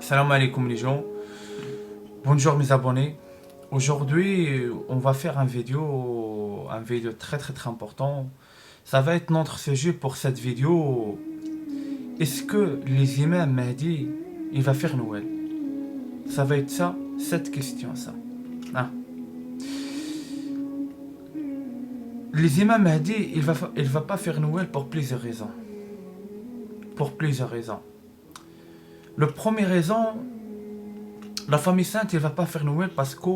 Salam alaikum les gens. Bonjour mes abonnés. Aujourd'hui, on va faire un vidéo très important. Ça va être notre sujet pour cette vidéo. Est-ce que les imams Mahdi, il va faire Noël? Ça va être ça, cette question ça. Ah. Les imams Mahdi, il va pas faire Noël pour plusieurs raisons. Le premier raison, la famille sainte, elle va pas faire Noël parce que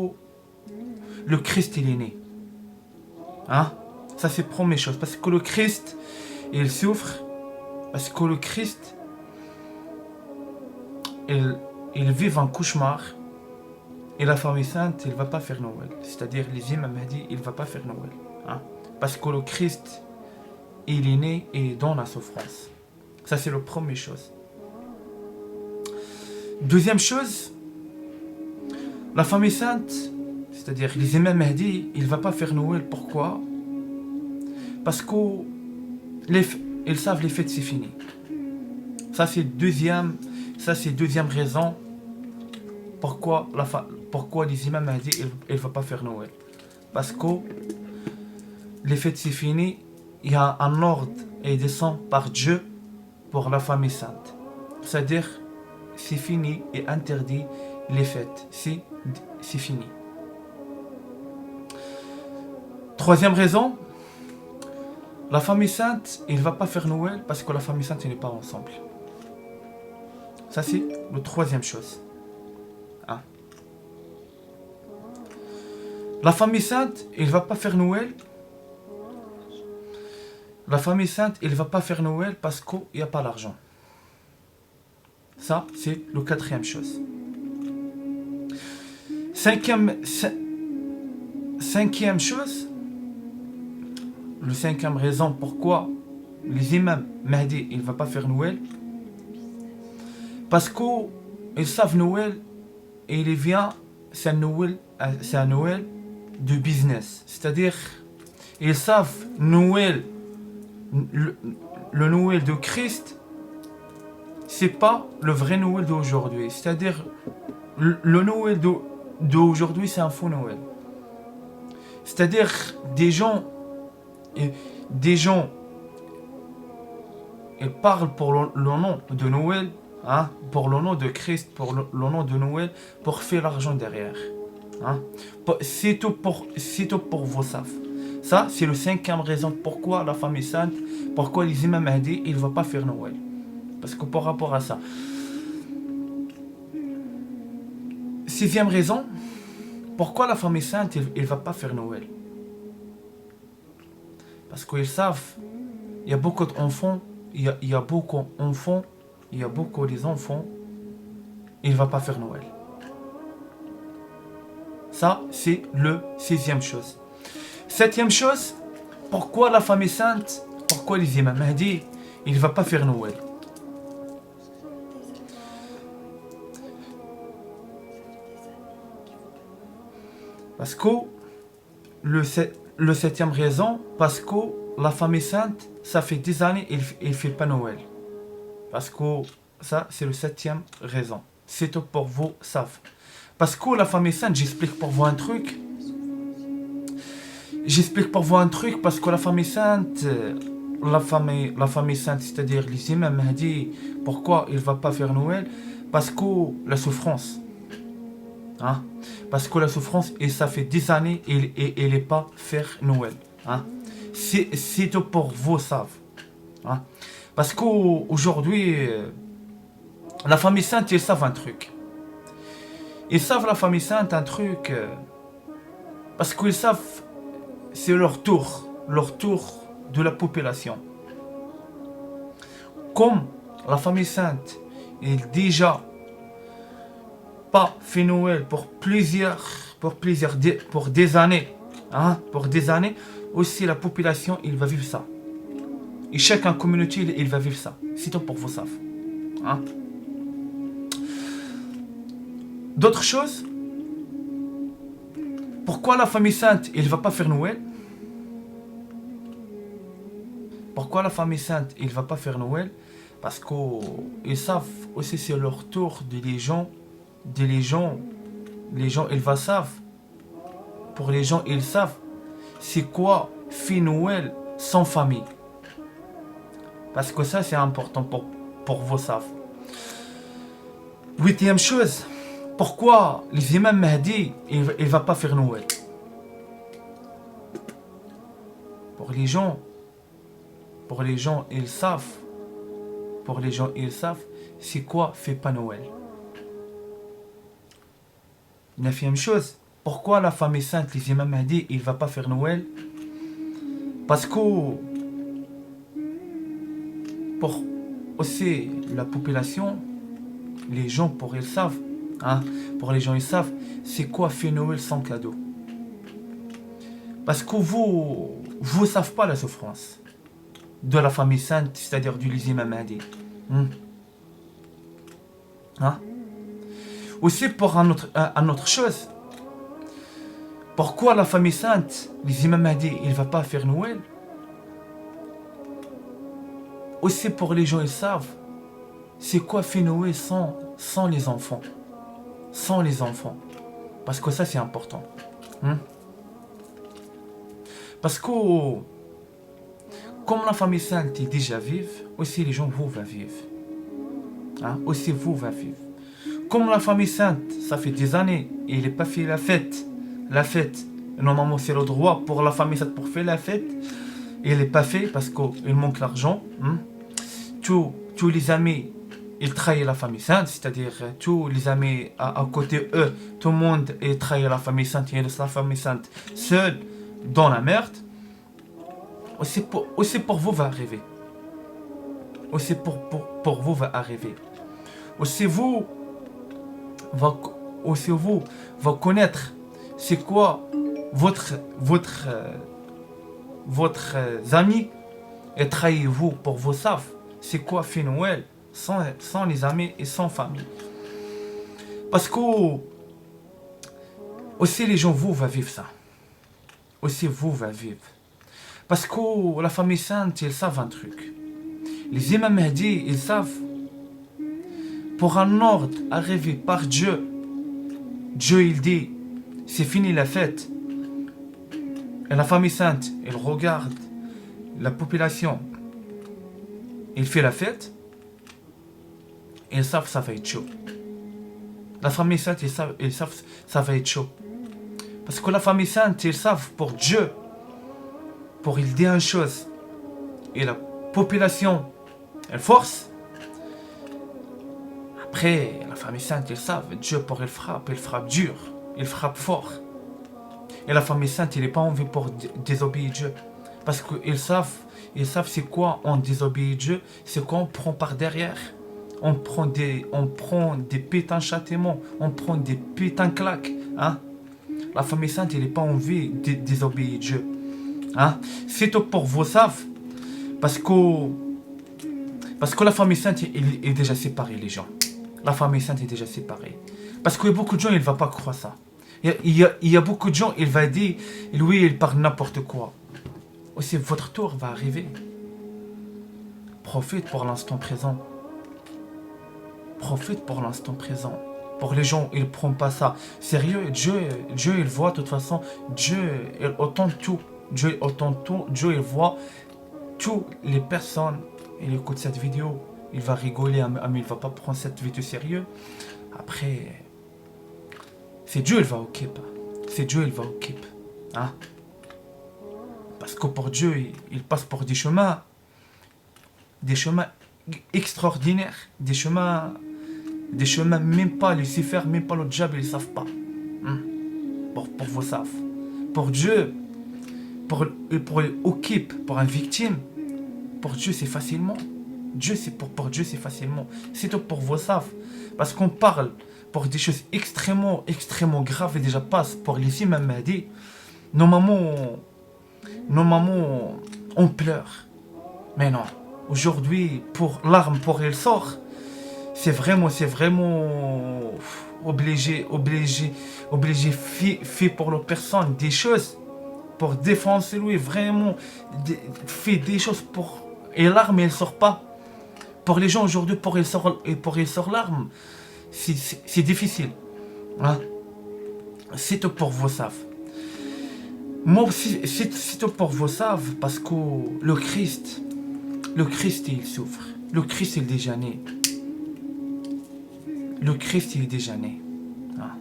le Christ, il est né. Hein? Ça, c'est la première chose. Parce que le Christ, il souffre. Parce que le Christ, il vit un cauchemar. Et la famille sainte, il va pas faire Noël. C'est-à-dire, les imams Mahdi, il va pas faire Noël. Hein? Parce que le Christ, il est né et dans la souffrance. Ça, c'est la première chose. Deuxième chose, la famille sainte, c'est-à-dire les imams Mahdi, il ne va pas faire Noël. Pourquoi? Parce qu'ils savent les fêtes, c'est fini. Ça, c'est deuxième raison pourquoi les imams Mahdi, il ne va pas faire Noël. Parce que les fêtes, c'est fini. Il y a un ordre et descend par Dieu pour la famille sainte. C'est-à-dire, c'est fini et interdit les fêtes. C'est fini. Troisième raison, la famille sainte, il ne va pas faire Noël parce que la famille sainte n'est pas ensemble. Ça, c'est la troisième chose. Hein? La famille sainte, il ne va pas faire Noël. La famille sainte, il ne va pas faire Noël parce qu'il n'y a pas l'argent. Ça, c'est la quatrième chose. Cinquième chose, la cinquième raison pourquoi les imams Mahdi, il ne va pas faire Noël, parce qu'ils savent Noël et il vient, c'est un Noël de business. C'est-à-dire, ils savent Noël, le Noël de Christ, c'est pas le vrai Noël d'aujourd'hui. C'est-à-dire, le Noël d'aujourd'hui, c'est un faux Noël. C'est-à-dire, des gens, ils parlent pour le nom de Noël, hein, pour le nom de Christ, pour le nom de Noël, pour faire l'argent derrière. Hein. C'est tout pour vos savent. Ça, c'est la cinquième raison pourquoi la famille sainte, pourquoi les imams Mahdi, ils ne vont pas faire Noël. Parce que par rapport à ça. Sixième raison, pourquoi la famille sainte, il ne va pas faire Noël? Parce qu'ils savent, il y a beaucoup d'enfants, il y a beaucoup d'enfants, il ne va pas faire Noël. Ça, c'est le sixième chose. Septième chose, pourquoi la famille sainte, pourquoi les imams Mahdi, il ne va pas faire Noël? Parce que le septième raison, parce que la famille sainte, ça fait des années, il ne fait pas Noël. Parce que ça, c'est le septième raison. C'est tout pour vous, savent. Parce que la famille sainte, j'explique pour vous un truc. Parce que la famille sainte, c'est-à-dire les imams Mahdi, pourquoi il ne va pas faire Noël? Parce que la souffrance. Hein? Parce que la souffrance, et ça fait des années, il n'est pas faire Noël. Hein? C'est tout pour vous, savent. Hein? Parce qu'aujourd'hui, la famille sainte, ils savent un truc. Ils savent la famille sainte un truc, parce qu'ils savent, c'est leur tour de la population. Comme la famille sainte est déjà pas fait Noël pour des années, hein, aussi la population, il va vivre ça. Et chacun communauté, il va vivre ça. C'est tout pour vous savez. Hein. D'autres choses, pourquoi la famille sainte, il ne va pas faire Noël? Pourquoi la famille sainte, il ne va pas faire Noël? Parce qu'ils savent aussi c'est leur tour les gens, ils va savent. Pour les gens, ils savent c'est quoi fait Noël sans famille. Parce que ça c'est important pour vous savent. Huitième chose, pourquoi les imams Mahdi, il va pas faire Noël? Pour les gens, ils savent. Pour les gens, ils savent c'est quoi fait pas Noël. Neuvième chose, pourquoi la famille sainte, les imams Mahdi, il va pas faire Noël? Parce que pour aussi la population, les gens ils savent, hein, pour les gens ils savent c'est quoi fait Noël sans cadeau. Parce que vous savez pas la souffrance de la famille sainte, c'est-à-dire du imam Mahdi. Hein? Aussi pour un autre chose, pourquoi la famille sainte, les imams Mahdi, il va pas faire Noël? Aussi pour les gens ils savent c'est quoi fait Noël sans les enfants. Sans les enfants. Parce que ça c'est important. Parce que comme la famille sainte est déjà vive, aussi les gens vous va vivre. Hein? Aussi vous va vivre. Comme la famille sainte, ça fait des années, et il n'est pas fait la fête. La fête, normalement c'est le droit pour la famille sainte pour faire la fête. Et il n'est pas fait parce qu'il manque l'argent. Tous les amis, ils trahissent la famille sainte, c'est-à-dire tous les amis à côté eux, tout le monde trahit la famille sainte, il laisse la famille sainte seule dans la merde. Aussi pour vous va arriver. Aussi pour vous va arriver. Aussi vous va connaître c'est quoi votre ami et trahit vous pour vous savent c'est quoi fait Noël sans les amis et sans famille. Parce que aussi les gens vous va vivre ça. Aussi vous va vivre. Parce que la famille sainte, ils savent un truc. Les imams Mahdi, ils savent pour un ordre arrivé par Dieu, il dit c'est fini la fête. Et la famille sainte, elle regarde la population, il fait la fête, ils savent ça va être chaud. La famille sainte, ils savent ça va être chaud. Parce que la famille sainte, ils savent pour Dieu, pour il dire une chose, et la population, elle force. Après, la famille sainte, ils savent, Dieu pour il frappe dur, il frappe fort. Et la famille sainte, il n'est pas envie pour désobéir Dieu. Parce qu'ils savent c'est quoi on désobéit Dieu, c'est quoi on prend par derrière. On prend des putains de châtiments, on prend des putains de claques. Hein? La famille sainte, il n'est pas envie de désobéir Dieu. Hein? C'est tout pour vous savent. Parce que la famille sainte est déjà séparée, les gens. La famille sainte est déjà séparée. Parce que beaucoup de gens, ils ne vont pas croire ça. Il y a beaucoup de gens, ils vont dire, lui, il parle n'importe quoi. Aussi, votre tour va arriver. Profite pour l'instant présent. Profite pour l'instant présent. Pour les gens, ils ne prennent pas ça sérieux. Dieu, il voit, de toute façon, Dieu, il entend tout. Dieu, il voit toutes les personnes. Il écoute cette vidéo. Il va rigoler, mais il ne va pas prendre cette vidéo sérieux. Après, c'est Dieu, il va occuper. C'est Dieu, il va occuper. Hein? Parce que pour Dieu, il passe pour des chemins extraordinaires. Des chemins même pas Lucifer, même pas le diable, ils ne savent pas. Pour vous savez. Pour Dieu, pour occupe, pour une victime, pour Dieu c'est facilement. Pour Dieu c'est facilement. C'est tout pour vous savez. Parce qu'on parle pour des choses extrêmement graves et déjà passe pour les imams Mahdi. Nos mamans on pleure. Mais non. Aujourd'hui, pour l'arme, pour elle sort, c'est vraiment obligé fait pour la personne des choses pour défoncer lui, vraiment fait des choses pour... Et l'arme, elle sort pas Pour les gens aujourd'hui, pour ils sortent l'arme, c'est difficile. Hein? C'est tout pour vous savent. Moi aussi, c'est tout pour vous savent, parce que le Christ, il souffre. Le Christ, il est déjà né. Le Christ, il est déjà né. Hein?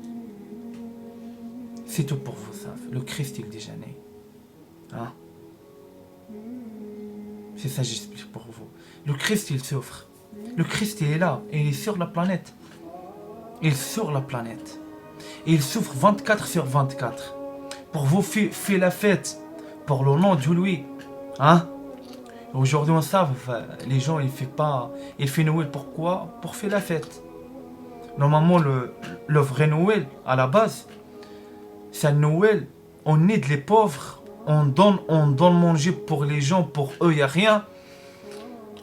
C'est tout pour vous savent. Le Christ, il est déjà né. Hein? C'est ça que j'explique pour vous. Le Christ, il souffre. Le Christ, il est là. Et il est sur la planète. Il est sur la planète. Et il souffre 24/24. Pour vous, fait la fête. Pour le nom de lui. Hein? Aujourd'hui, on sait, les gens, ils font Noël. Pourquoi? Pour faire la fête. Normalement, le vrai Noël, à la base, c'est Noël. On aide les pauvres. On donne manger pour les gens. Pour eux, il n'y a rien.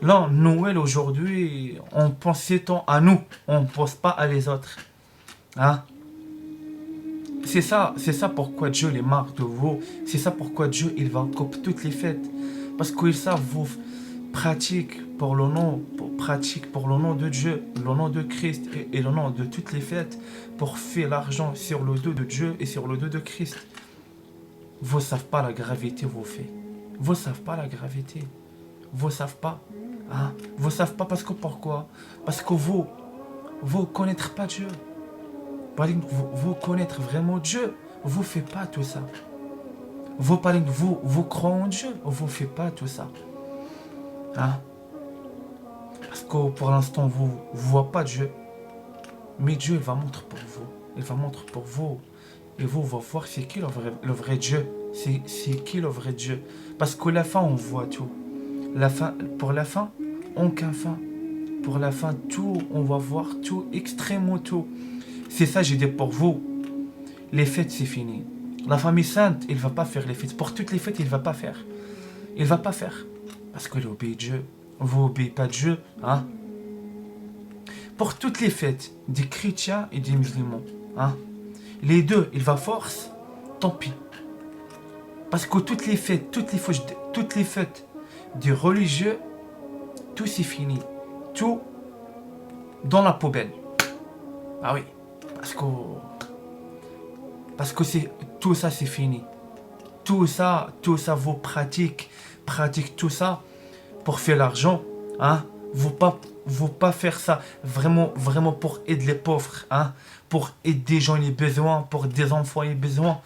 Là, Noël, aujourd'hui, on pense à nous. On ne pense pas à les autres. Hein? C'est ça pourquoi Dieu les marque de vous. C'est ça pourquoi Dieu, il va couper toutes les fêtes. Parce qu'ils savent, vous pratiquez pour le nom de Dieu, le nom de Christ et le nom de toutes les fêtes pour faire l'argent sur le dos de Dieu et sur le dos de Christ. Vous ne savez pas la gravité vous fait. Vous ne savez pas la gravité. Vous ne savez pas. Hein? Vous ne savez pas parce que pourquoi? Parce que vous ne connaissez pas Dieu. Vous connaître vraiment Dieu, vous ne faites pas tout ça. Vous parlez de vous croyez en Dieu, vous ne faites pas tout ça. Hein? Parce que pour l'instant, vous ne voyez pas Dieu. Mais Dieu, il va montrer pour vous. Il va montrer pour vous. Et vous va voir c'est qui le vrai Dieu. C'est qui le vrai Dieu. Parce que la fin, on voit tout. Pour la fin, aucun fin. Pour la fin, tout, on va voir tout, extrêmement tout. C'est ça, j'ai dit pour vous. Les fêtes, c'est fini. La famille sainte, il ne va pas faire les fêtes. Pour toutes les fêtes, il ne va pas faire. Il ne va pas faire. Parce qu'il obéit Dieu. Vous n'obéissez pas Dieu. Hein? Pour toutes les fêtes, des chrétiens et des musulmans. Hein? Les deux, il va force. Tant pis. Parce que toutes les fêtes des religieux, tout c'est fini. Tout dans la poubelle. Ah oui. Parce que tout ça c'est fini. Tout ça vous pratiquez tout ça pour faire l'argent. Hein? Vous pas faire ça vraiment pour aider les pauvres. Hein? Pour aider des gens les besoins, pour des enfants les besoins.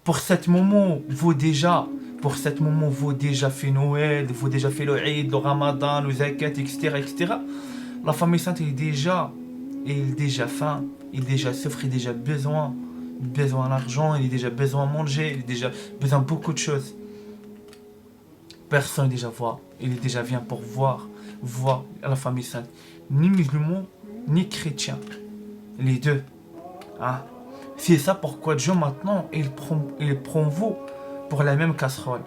Pour cet moment, vous déjà fait Noël, vous déjà fait le Eid, le Ramadan, le Zakat, etc. La famille sainte est déjà faim, il déjà souffre, il déjà besoin d'argent, il a déjà besoin de manger, il a déjà besoin de beaucoup de choses. Personne déjà voit, il est déjà vient pour voir la famille sainte. Ni musulmans, ni chrétiens. Les deux. Hein? C'est ça pourquoi Dieu maintenant, il prend vous pour la même casserole.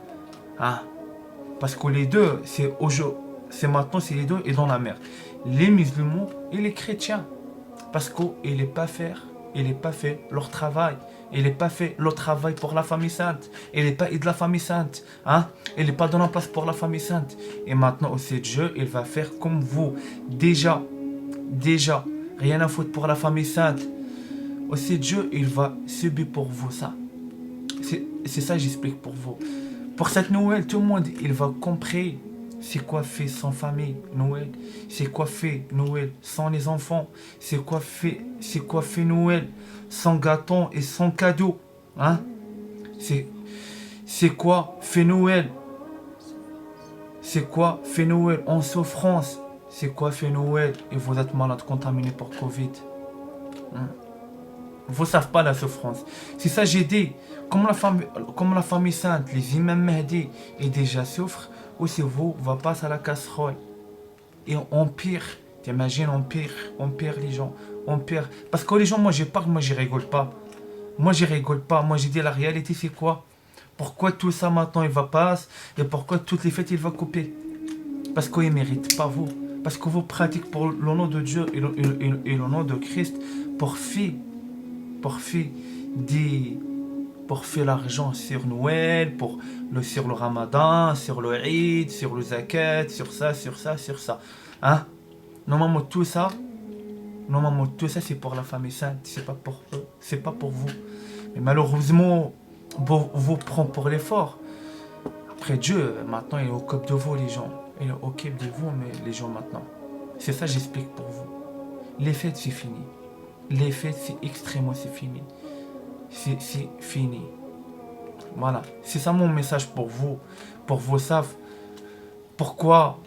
Hein? Parce que les deux, c'est les deux et dans la mer. Les musulmans et les chrétiens. Parce qu'il n'est pas fait leur travail. Il n'est pas fait le travail pour la famille sainte. Il n'est pas aidé la famille sainte. Hein? Il n'est pas dans la place pour la famille sainte. Et maintenant aussi Dieu, il va faire comme vous. Déjà, rien à foutre pour la famille sainte. Aussi Dieu, il va subir pour vous ça. C'est ça que j'explique pour vous. Pour cette Noël, tout le monde, il va comprendre c'est quoi fait sans famille Noël. C'est quoi fait Noël sans les enfants. C'est quoi fait Noël sans gâteau et sans cadeau. Hein? C'est quoi fait Noël. C'est quoi fait Noël en souffrance. C'est quoi fait Noël et vous êtes malade, contaminé pour Covid. Hein? Vous ne savez pas la souffrance. C'est ça j'ai dit. Comme la famille sainte, les imams Mahdi, ils déjà souffrent. Aussi vous, va passer à la casserole. Et on pire. T'imagines, on pire les gens. On pire. Parce que les gens, moi je parle, moi je rigole pas. Moi j'ai dit la réalité c'est quoi? Pourquoi tout ça maintenant il va passer? Et pourquoi toutes les fêtes il va couper? Parce qu'ils ne méritent pas vous. Parce que vous pratiquez pour le nom de Dieu et le nom de Christ pour faire l'argent sur Noël, sur le Ramadan, sur le Eid, sur le Zakat, sur ça. Hein? Normalement, tout ça, c'est pour la famille sainte, c'est pas pour eux, c'est pas pour vous. Mais malheureusement, vous prend pour l'effort. Après Dieu, maintenant, il est au cop de vous, les gens. Il est au cop de vous, mais les gens maintenant. C'est ça, j'explique pour vous. Les fêtes, c'est fini. Les fêtes, c'est extrêmement, c'est fini. C'est fini. Voilà. C'est ça mon message pour vous. Pour vous savent pourquoi.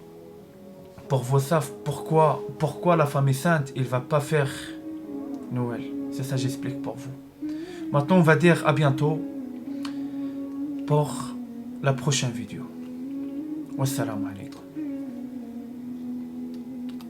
Pour vous savent pourquoi la famille sainte, il va pas faire Noël. C'est ça, j'explique pour vous. Maintenant, on va dire à bientôt pour la prochaine vidéo. Wassalamu alaikum.